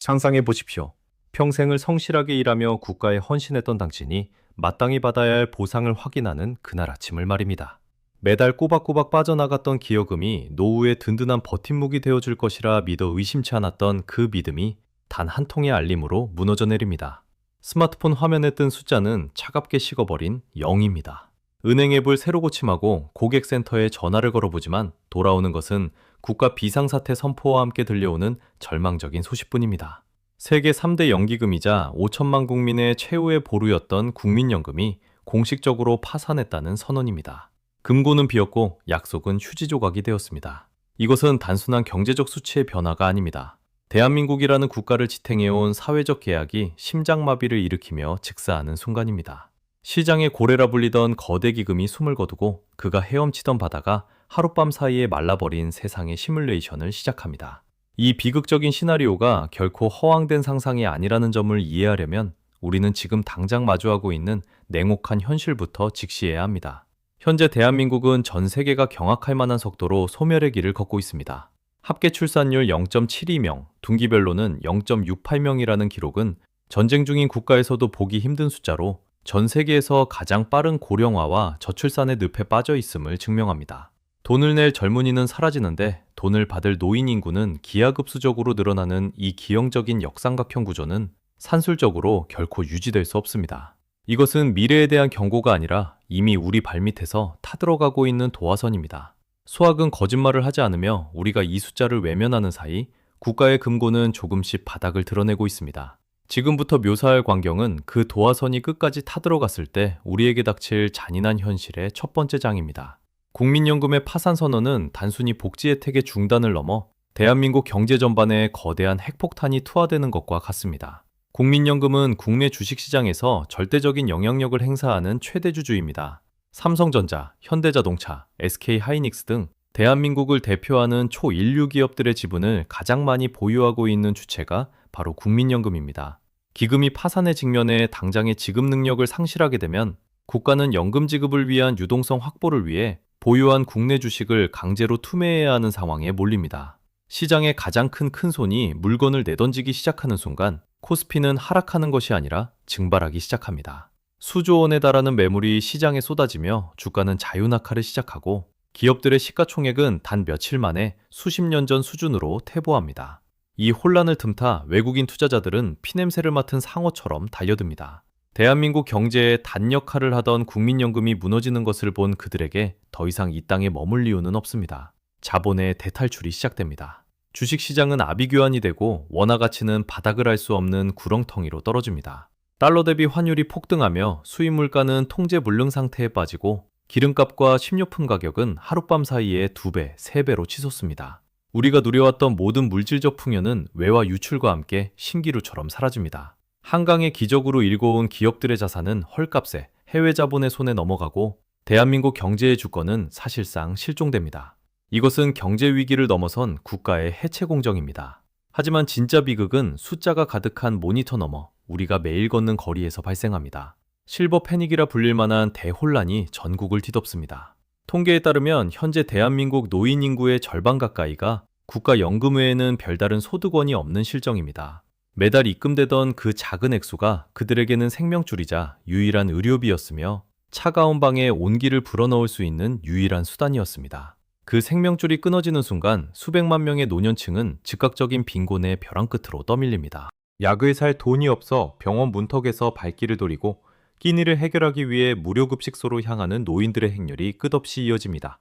상상해 보십시오. 평생을 성실하게 일하며 국가에 헌신했던 당신이 마땅히 받아야 할 보상을 확인하는 그날 아침을 말입니다. 매달 꼬박꼬박 빠져나갔던 기여금이 노후의 든든한 버팀목이 되어줄 것이라 믿어 의심치 않았던 그 믿음이 단 한 통의 알림으로 무너져 내립니다. 스마트폰 화면에 뜬 숫자는 차갑게 식어버린 0입니다. 은행 앱을 새로 고침하고 고객센터에 전화를 걸어보지만 돌아오는 것은 국가 비상사태 선포와 함께 들려오는 절망적인 소식뿐입니다. 세계 3대 연기금이자 5천만 국민의 최후의 보루였던 국민연금이 공식적으로 파산했다는 선언입니다. 금고는 비었고 약속은 휴지 조각이 되었습니다. 이것은 단순한 경제적 수치의 변화가 아닙니다. 대한민국이라는 국가를 지탱해온 사회적 계약이 심장마비를 일으키며 직사하는 순간입니다. 시장의 고래라 불리던 거대 기금이 숨을 거두고 그가 헤엄치던 바다가 하룻밤 사이에 말라버린 세상의 시뮬레이션을 시작합니다. 이 비극적인 시나리오가 결코 허황된 상상이 아니라는 점을 이해하려면 우리는 지금 당장 마주하고 있는 냉혹한 현실부터 직시해야 합니다. 현재 대한민국은 전 세계가 경악할 만한 속도로 소멸의 길을 걷고 있습니다. 합계 출산율 0.72명, 둔기별로는 0.68명이라는 기록은 전쟁 중인 국가에서도 보기 힘든 숫자로 전 세계에서 가장 빠른 고령화와 저출산의 늪에 빠져 있음을 증명합니다. 돈을 낼 젊은이는 사라지는데 돈을 받을 노인 인구는 기하급수적으로 늘어나는 이 기형적인 역삼각형 구조는 산술적으로 결코 유지될 수 없습니다. 이것은 미래에 대한 경고가 아니라 이미 우리 발밑에서 타들어가고 있는 도화선입니다. 수학은 거짓말을 하지 않으며 우리가 이 숫자를 외면하는 사이 국가의 금고는 조금씩 바닥을 드러내고 있습니다. 지금부터 묘사할 광경은 그 도화선이 끝까지 타들어갔을 때 우리에게 닥칠 잔인한 현실의 첫 번째 장입니다. 국민연금의 파산 선언은 단순히 복지 혜택의 중단을 넘어 대한민국 경제 전반에 거대한 핵폭탄이 투하되는 것과 같습니다. 국민연금은 국내 주식시장에서 절대적인 영향력을 행사하는 최대 주주입니다. 삼성전자, 현대자동차, SK하이닉스 등 대한민국을 대표하는 초인류 기업들의 지분을 가장 많이 보유하고 있는 주체가 바로 국민연금입니다. 기금이 파산의 직면에 당장의 지급 능력을 상실하게 되면 국가는 연금 지급을 위한 유동성 확보를 위해 보유한 국내 주식을 강제로 투매해야 하는 상황에 몰립니다. 시장의 가장 큰 큰손이 물건을 내던지기 시작하는 순간 코스피는 하락하는 것이 아니라 증발하기 시작합니다. 수조 원에 달하는 매물이 시장에 쏟아지며 주가는 자유낙하를 시작하고 기업들의 시가총액은 단 며칠 만에 수십 년 전 수준으로 퇴보합니다. 이 혼란을 틈타 외국인 투자자들은 피냄새를 맡은 상어처럼 달려듭니다. 대한민국 경제에 단 역할을 하던 국민연금이 무너지는 것을 본 그들에게 더 이상 이 땅에 머물 이유는 없습니다. 자본의 대탈출이 시작됩니다. 주식시장은 아비규환이 되고 원화 가치는 바닥을 알 수 없는 구렁텅이로 떨어집니다. 달러 대비 환율이 폭등하며 수입 물가는 통제불능 상태에 빠지고 기름값과 식료품 가격은 하룻밤 사이에 2배, 3배로 치솟습니다. 우리가 누려왔던 모든 물질적 풍요는 외화 유출과 함께 신기루처럼 사라집니다. 한강의 기적으로 일궈온 기업들의 자산은 헐값에 해외 자본의 손에 넘어가고 대한민국 경제의 주권은 사실상 실종됩니다. 이것은 경제 위기를 넘어선 국가의 해체 공정입니다. 하지만 진짜 비극은 숫자가 가득한 모니터 너머 우리가 매일 걷는 거리에서 발생합니다. 실버 패닉이라 불릴 만한 대혼란이 전국을 뒤덮습니다. 통계에 따르면 현재 대한민국 노인 인구의 절반 가까이가 국가연금 외에는 별다른 소득원이 없는 실정입니다. 매달 입금되던 그 작은 액수가 그들에게는 생명줄이자 유일한 의료비였으며 차가운 방에 온기를 불어넣을 수 있는 유일한 수단이었습니다. 그 생명줄이 끊어지는 순간 수백만 명의 노년층은 즉각적인 빈곤의 벼랑 끝으로 떠밀립니다. 약을 살 돈이 없어 병원 문턱에서 발길을 돌리고 끼니를 해결하기 위해 무료급식소로 향하는 노인들의 행렬이 끝없이 이어집니다.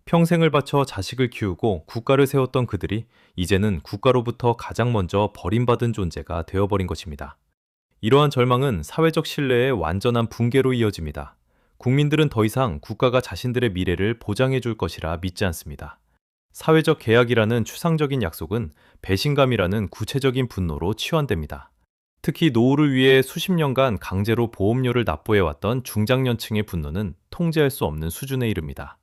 평생을 바쳐 자식을 키우고 국가를 세웠던 그들이 이제는 국가로부터 가장 먼저 버림받은 존재가 되어버린 것입니다. 이러한 절망은 사회적 신뢰의 완전한 붕괴로 이어집니다. 국민들은 더 이상 국가가 자신들의 미래를 보장해 줄 것이라 믿지 않습니다. 사회적 계약이라는 추상적인 약속은 배신감이라는 구체적인 분노로 치환됩니다. 특히 노후를 위해 수십 년간 강제로 보험료를 납부해왔던 중장년층의 분노는 통제할 수 없는 수준에 이릅니다.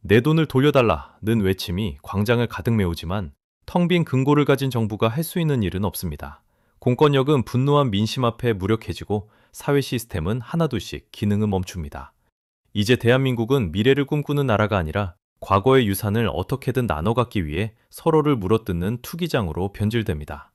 내 돈을 돌려달라는 외침이 광장을 가득 메우지만 텅 빈 금고를 가진 정부가 할 수 있는 일은 없습니다. 공권력은 분노한 민심 앞에 무력해지고 사회 시스템은 하나둘씩 기능을 멈춥니다. 이제 대한민국은 미래를 꿈꾸는 나라가 아니라 과거의 유산을 어떻게든 나눠 갖기 위해 서로를 물어뜯는 투기장으로 변질됩니다.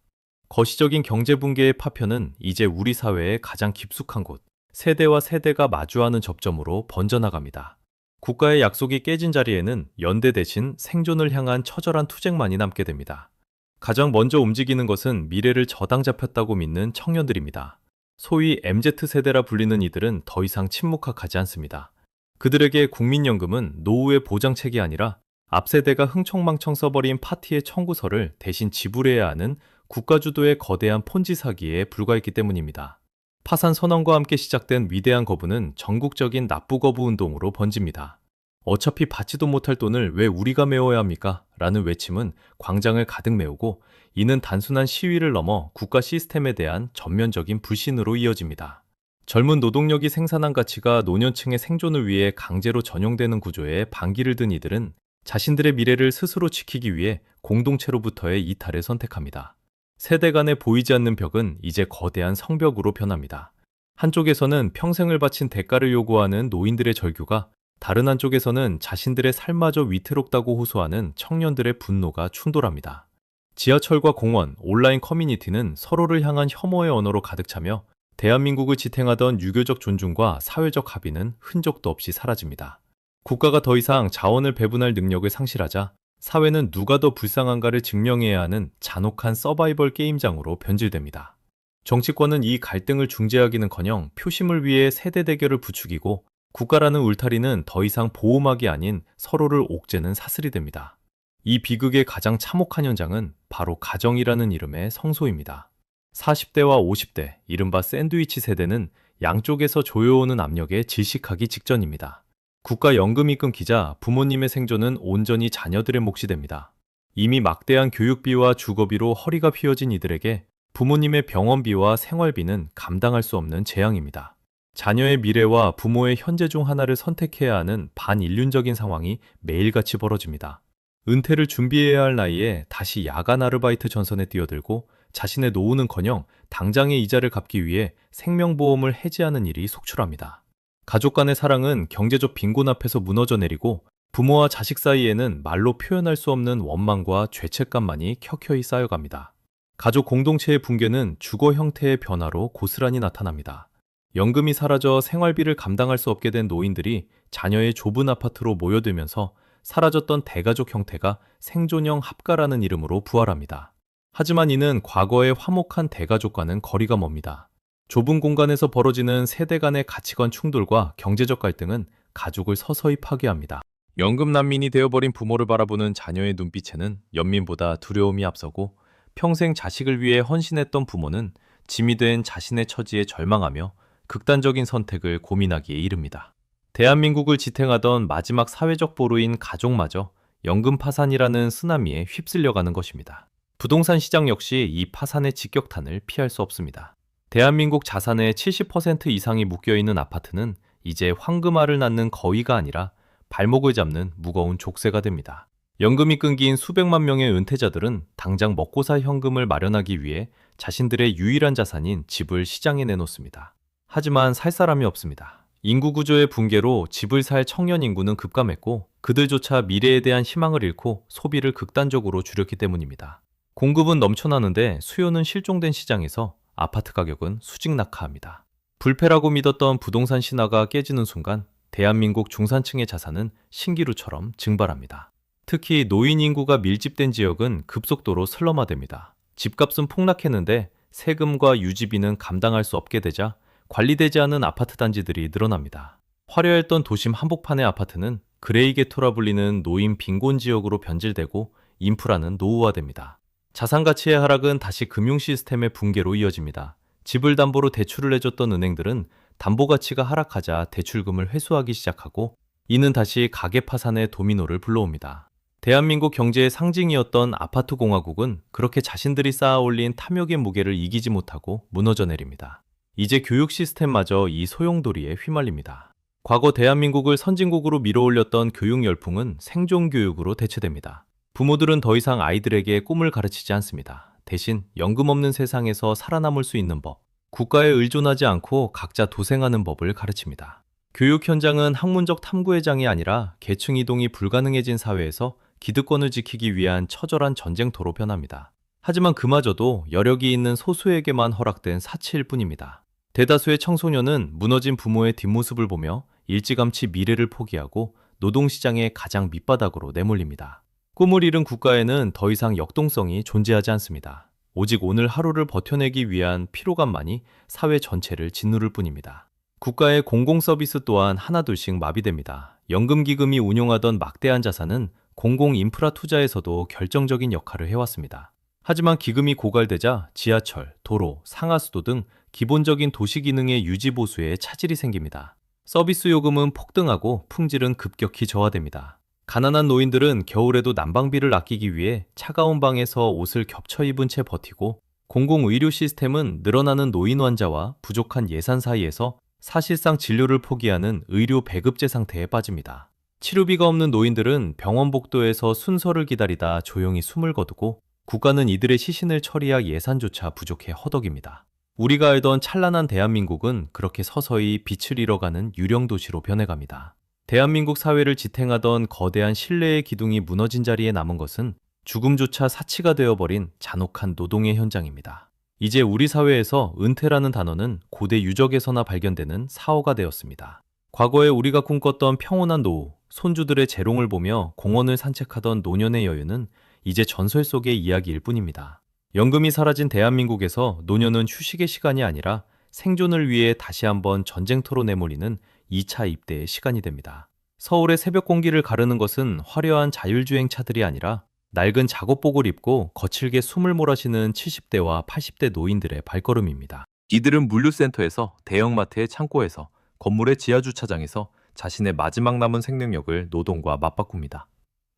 거시적인 경제 붕괴의 파편은 이제 우리 사회의 가장 깊숙한 곳, 세대와 세대가 마주하는 접점으로 번져나갑니다. 국가의 약속이 깨진 자리에는 연대 대신 생존을 향한 처절한 투쟁만이 남게 됩니다. 가장 먼저 움직이는 것은 미래를 저당 잡혔다고 믿는 청년들입니다. 소위 MZ세대라 불리는 이들은 더 이상 침묵하지 않습니다. 그들에게 국민연금은 노후의 보장책이 아니라 앞세대가 흥청망청 써버린 파티의 청구서를 대신 지불해야 하는 국가주도의 거대한 폰지 사기에 불과했기 때문입니다. 파산 선언과 함께 시작된 위대한 거부는 전국적인 납부거부 운동으로 번집니다. 어차피 받지도 못할 돈을 왜 우리가 메워야 합니까? 라는 외침은 광장을 가득 메우고 이는 단순한 시위를 넘어 국가 시스템에 대한 전면적인 불신으로 이어집니다. 젊은 노동력이 생산한 가치가 노년층의 생존을 위해 강제로 전용되는 구조에 반기를 든 이들은 자신들의 미래를 스스로 지키기 위해 공동체로부터의 이탈을 선택합니다. 세대 간에 보이지 않는 벽은 이제 거대한 성벽으로 변합니다. 한쪽에서는 평생을 바친 대가를 요구하는 노인들의 절규가, 다른 한쪽에서는 자신들의 삶마저 위태롭다고 호소하는 청년들의 분노가 충돌합니다. 지하철과 공원, 온라인 커뮤니티는 서로를 향한 혐오의 언어로 가득 차며 대한민국을 지탱하던 유교적 존중과 사회적 합의는 흔적도 없이 사라집니다. 국가가 더 이상 자원을 배분할 능력을 상실하자 사회는 누가 더 불쌍한가를 증명해야 하는 잔혹한 서바이벌 게임장으로 변질됩니다. 정치권은 이 갈등을 중재하기는커녕 표심을 위해 세대 대결을 부추기고 국가라는 울타리는 더 이상 보호막이 아닌 서로를 옥죄는 사슬이 됩니다. 이 비극의 가장 참혹한 현장은 바로 가정이라는 이름의 성소입니다. 40대와 50대, 이른바 샌드위치 세대는 양쪽에서 조여오는 압력에 질식하기 직전입니다. 국가연금이 끊기자 부모님의 생존은 온전히 자녀들의 몫이 됩니다. 이미 막대한 교육비와 주거비로 허리가 휘어진 이들에게 부모님의 병원비와 생활비는 감당할 수 없는 재앙입니다. 자녀의 미래와 부모의 현재 중 하나를 선택해야 하는 반인륜적인 상황이 매일같이 벌어집니다. 은퇴를 준비해야 할 나이에 다시 야간 아르바이트 전선에 뛰어들고 자신의 노후는커녕 당장의 이자를 갚기 위해 생명보험을 해지하는 일이 속출합니다. 가족 간의 사랑은 경제적 빈곤 앞에서 무너져 내리고 부모와 자식 사이에는 말로 표현할 수 없는 원망과 죄책감만이 켜켜이 쌓여갑니다. 가족 공동체의 붕괴는 주거 형태의 변화로 고스란히 나타납니다. 연금이 사라져 생활비를 감당할 수 없게 된 노인들이 자녀의 좁은 아파트로 모여들면서 사라졌던 대가족 형태가 생존형 합가라는 이름으로 부활합니다. 하지만 이는 과거의 화목한 대가족과는 거리가 멉니다. 좁은 공간에서 벌어지는 세대 간의 가치관 충돌과 경제적 갈등은 가족을 서서히 파괴합니다. 연금 난민이 되어버린 부모를 바라보는 자녀의 눈빛에는 연민보다 두려움이 앞서고 평생 자식을 위해 헌신했던 부모는 짐이 된 자신의 처지에 절망하며 극단적인 선택을 고민하기에 이릅니다. 대한민국을 지탱하던 마지막 사회적 보루인 가족마저 연금 파산이라는 쓰나미에 휩쓸려가는 것입니다. 부동산 시장 역시 이 파산의 직격탄을 피할 수 없습니다. 대한민국 자산의 70% 이상이 묶여있는 아파트는 이제 황금알을 낳는 거위가 아니라 발목을 잡는 무거운 족쇄가 됩니다. 연금이 끊긴 수백만 명의 은퇴자들은 당장 먹고 살 현금을 마련하기 위해 자신들의 유일한 자산인 집을 시장에 내놓습니다. 하지만 살 사람이 없습니다. 인구 구조의 붕괴로 집을 살 청년 인구는 급감했고 그들조차 미래에 대한 희망을 잃고 소비를 극단적으로 줄였기 때문입니다. 공급은 넘쳐나는데 수요는 실종된 시장에서 아파트 가격은 수직낙하합니다. 불패라고 믿었던 부동산 신화가 깨지는 순간 대한민국 중산층의 자산은 신기루처럼 증발합니다. 특히 노인 인구가 밀집된 지역은 급속도로 슬럼화됩니다. 집값은 폭락했는데 세금과 유지비는 감당할 수 없게 되자 관리되지 않은 아파트 단지들이 늘어납니다. 화려했던 도심 한복판의 아파트는 그레이 게토라 불리는 노인 빈곤 지역으로 변질되고 인프라는 노후화됩니다. 자산 가치의 하락은 다시 금융 시스템의 붕괴로 이어집니다. 집을 담보로 대출을 해줬던 은행들은 담보 가치가 하락하자 대출금을 회수하기 시작하고 이는 다시 가계 파산의 도미노를 불러옵니다. 대한민국 경제의 상징이었던 아파트 공화국은 그렇게 자신들이 쌓아올린 탐욕의 무게를 이기지 못하고 무너져 내립니다. 이제 교육 시스템마저 이 소용돌이에 휘말립니다. 과거 대한민국을 선진국으로 밀어올렸던 교육 열풍은 생존교육으로 대체됩니다. 부모들은 더 이상 아이들에게 꿈을 가르치지 않습니다. 대신 연금 없는 세상에서 살아남을 수 있는 법, 국가에 의존하지 않고 각자 도생하는 법을 가르칩니다. 교육 현장은 학문적 탐구의 장이 아니라 계층 이동이 불가능해진 사회에서 기득권을 지키기 위한 처절한 전쟁터로 변합니다. 하지만 그마저도 여력이 있는 소수에게만 허락된 사치일 뿐입니다. 대다수의 청소년은 무너진 부모의 뒷모습을 보며 일찌감치 미래를 포기하고 노동시장의 가장 밑바닥으로 내몰립니다. 꿈을 잃은 국가에는 더 이상 역동성이 존재하지 않습니다. 오직 오늘 하루를 버텨내기 위한 피로감만이 사회 전체를 짓누를 뿐입니다. 국가의 공공서비스 또한 하나둘씩 마비됩니다. 연금기금이 운용하던 막대한 자산은 공공인프라 투자에서도 결정적인 역할을 해왔습니다. 하지만 기금이 고갈되자 지하철, 도로, 상하수도 등 기본적인 도시 기능의 유지 보수에 차질이 생깁니다. 서비스 요금은 폭등하고 품질은 급격히 저하됩니다. 가난한 노인들은 겨울에도 난방비를 아끼기 위해 차가운 방에서 옷을 겹쳐 입은 채 버티고, 공공의료 시스템은 늘어나는 노인 환자와 부족한 예산 사이에서 사실상 진료를 포기하는 의료 배급제 상태에 빠집니다. 치료비가 없는 노인들은 병원 복도에서 순서를 기다리다 조용히 숨을 거두고, 국가는 이들의 시신을 처리할 예산조차 부족해 허덕입니다. 우리가 알던 찬란한 대한민국은 그렇게 서서히 빛을 잃어가는 유령 도시로 변해갑니다. 대한민국 사회를 지탱하던 거대한 신뢰의 기둥이 무너진 자리에 남은 것은 죽음조차 사치가 되어버린 잔혹한 노동의 현장입니다. 이제 우리 사회에서 은퇴라는 단어는 고대 유적에서나 발견되는 사어가 되었습니다. 과거에 우리가 꿈꿨던 평온한 노후, 손주들의 재롱을 보며 공원을 산책하던 노년의 여유는 이제 전설 속의 이야기일 뿐입니다. 연금이 사라진 대한민국에서 노년은 휴식의 시간이 아니라 생존을 위해 다시 한번 전쟁터로 내몰리는 2차 입대의 시간이 됩니다. 서울의 새벽 공기를 가르는 것은 화려한 자율주행 차들이 아니라 낡은 작업복을 입고 거칠게 숨을 몰아쉬는 70대와 80대 노인들의 발걸음입니다. 이들은 물류센터에서, 대형마트의 창고에서, 건물의 지하주차장에서 자신의 마지막 남은 생명력을 노동과 맞바꿉니다.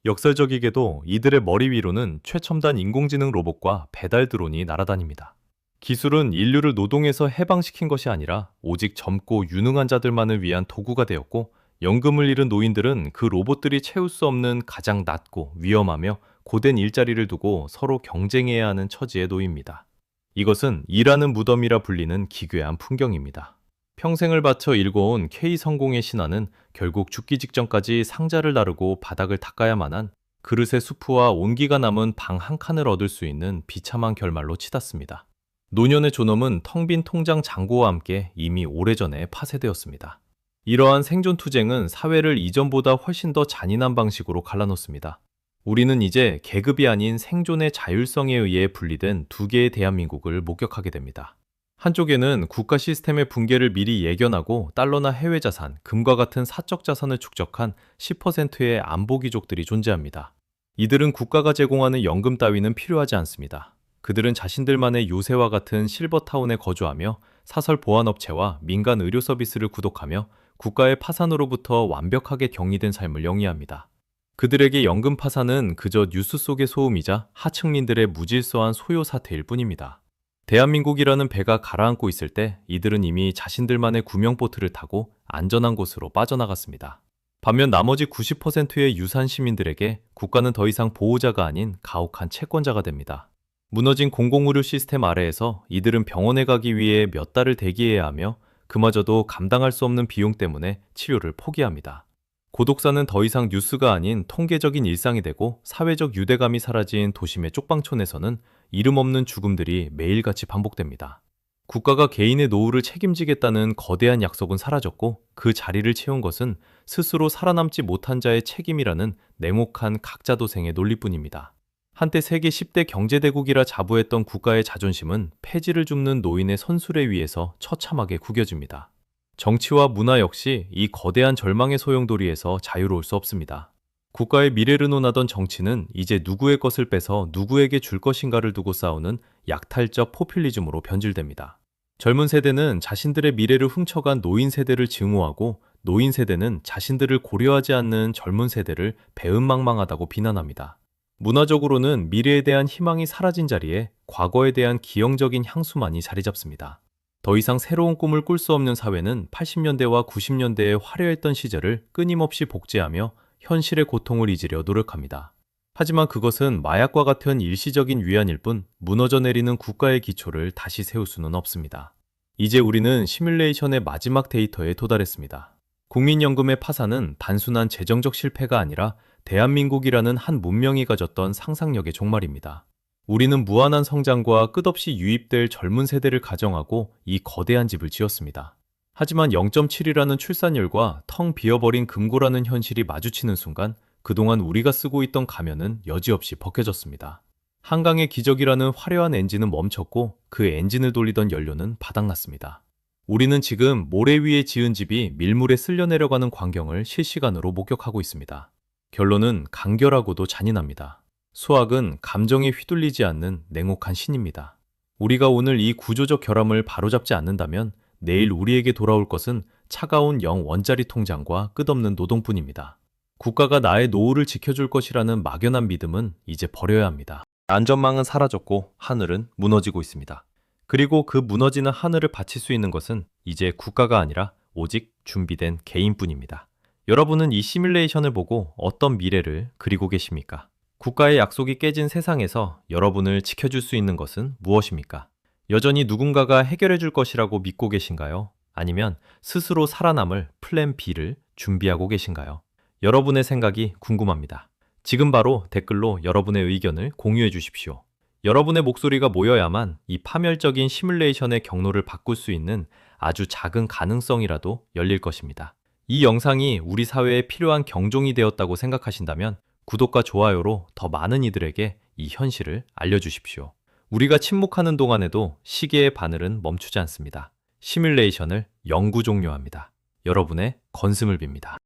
역설적이게도 이들의 머리 위로는 최첨단 인공지능 로봇과 배달 드론이 날아다닙니다. 기술은 인류를 노동에서 해방시킨 것이 아니라 오직 젊고 유능한 자들만을 위한 도구가 되었고, 연금을 잃은 노인들은 그 로봇들이 채울 수 없는 가장 낮고 위험하며 고된 일자리를 두고 서로 경쟁해야 하는 처지에 놓입니다. 이것은 일하는 무덤이라 불리는 기괴한 풍경입니다. 평생을 바쳐 일궈온 K성공의 신화는 결국 죽기 직전까지 상자를 나르고 바닥을 닦아야만 한 그릇의 수프와 온기가 남은 방 한 칸을 얻을 수 있는 비참한 결말로 치닫습니다. 노년의 존엄은 텅 빈 통장 잔고와 함께 이미 오래전에 파쇄되었습니다. 이러한 생존 투쟁은 사회를 이전보다 훨씬 더 잔인한 방식으로 갈라놓습니다. 우리는 이제 계급이 아닌 생존의 자율성에 의해 분리된 두 개의 대한민국을 목격하게 됩니다. 한쪽에는 국가 시스템의 붕괴를 미리 예견하고 달러나 해외 자산, 금과 같은 사적 자산을 축적한 10%의 안보귀족들이 존재합니다. 이들은 국가가 제공하는 연금 따위는 필요하지 않습니다. 그들은 자신들만의 요새와 같은 실버타운에 거주하며 사설 보안업체와 민간 의료 서비스를 구독하며 국가의 파산으로부터 완벽하게 격리된 삶을 영위합니다. 그들에게 연금 파산은 그저 뉴스 속의 소음이자 하층민들의 무질서한 소요 사태일 뿐입니다. 대한민국이라는 배가 가라앉고 있을 때 이들은 이미 자신들만의 구명보트를 타고 안전한 곳으로 빠져나갔습니다. 반면 나머지 90%의 유산 시민들에게 국가는 더 이상 보호자가 아닌 가혹한 채권자가 됩니다. 무너진 공공의료 시스템 아래에서 이들은 병원에 가기 위해 몇 달을 대기해야 하며 그마저도 감당할 수 없는 비용 때문에 치료를 포기합니다. 고독사는 더 이상 뉴스가 아닌 통계적인 일상이 되고, 사회적 유대감이 사라진 도심의 쪽방촌에서는 이름 없는 죽음들이 매일같이 반복됩니다. 국가가 개인의 노후를 책임지겠다는 거대한 약속은 사라졌고, 그 자리를 채운 것은 스스로 살아남지 못한 자의 책임이라는 냉혹한 각자도생의 논리뿐입니다. 한때 세계 10대 경제대국이라 자부했던 국가의 자존심은 폐지를 줍는 노인의 선술에 의해서 처참하게 구겨집니다. 정치와 문화 역시 이 거대한 절망의 소용돌이에서 자유로울 수 없습니다. 국가의 미래를 논하던 정치는 이제 누구의 것을 빼서 누구에게 줄 것인가를 두고 싸우는 약탈적 포퓰리즘으로 변질됩니다. 젊은 세대는 자신들의 미래를 훔쳐간 노인 세대를 증오하고, 노인 세대는 자신들을 고려하지 않는 젊은 세대를 배은망망하다고 비난합니다. 문화적으로는 미래에 대한 희망이 사라진 자리에 과거에 대한 기형적인 향수만이 자리 잡습니다. 더 이상 새로운 꿈을 꿀 수 없는 사회는 80년대와 90년대에 화려했던 시절을 끊임없이 복제하며 현실의 고통을 잊으려 노력합니다. 하지만 그것은 마약과 같은 일시적인 위안일 뿐 무너져 내리는 국가의 기초를 다시 세울 수는 없습니다. 이제 우리는 시뮬레이션의 마지막 데이터에 도달했습니다. 국민연금의 파산은 단순한 재정적 실패가 아니라 대한민국이라는 한 문명이 가졌던 상상력의 종말입니다. 우리는 무한한 성장과 끝없이 유입될 젊은 세대를 가정하고 이 거대한 집을 지었습니다. 하지만 0.7이라는 출산율과 텅 비어버린 금고라는 현실이 마주치는 순간 그동안 우리가 쓰고 있던 가면은 여지없이 벗겨졌습니다. 한강의 기적이라는 화려한 엔진은 멈췄고 그 엔진을 돌리던 연료는 바닥났습니다. 우리는 지금 모래 위에 지은 집이 밀물에 쓸려 내려가는 광경을 실시간으로 목격하고 있습니다. 결론은 간결하고도 잔인합니다. 수학은 감정에 휘둘리지 않는 냉혹한 신입니다. 우리가 오늘 이 구조적 결함을 바로잡지 않는다면 내일 우리에게 돌아올 것은 차가운 0원짜리 통장과 끝없는 노동뿐입니다. 국가가 나의 노후를 지켜줄 것이라는 막연한 믿음은 이제 버려야 합니다. 안전망은 사라졌고 하늘은 무너지고 있습니다. 그리고 그 무너지는 하늘을 받칠 수 있는 것은 이제 국가가 아니라 오직 준비된 개인뿐입니다. 여러분은 이 시뮬레이션을 보고 어떤 미래를 그리고 계십니까? 국가의 약속이 깨진 세상에서 여러분을 지켜줄 수 있는 것은 무엇입니까? 여전히 누군가가 해결해 줄 것이라고 믿고 계신가요? 아니면 스스로 살아남을 플랜 B를 준비하고 계신가요? 여러분의 생각이 궁금합니다. 지금 바로 댓글로 여러분의 의견을 공유해 주십시오. 여러분의 목소리가 모여야만 이 파멸적인 시뮬레이션의 경로를 바꿀 수 있는 아주 작은 가능성이라도 열릴 것입니다. 이 영상이 우리 사회에 필요한 경종이 되었다고 생각하신다면 구독과 좋아요로 더 많은 이들에게 이 현실을 알려주십시오. 우리가 침묵하는 동안에도 시계의 바늘은 멈추지 않습니다. 시뮬레이션을 영구 종료합니다. 여러분의 건승을 빕니다.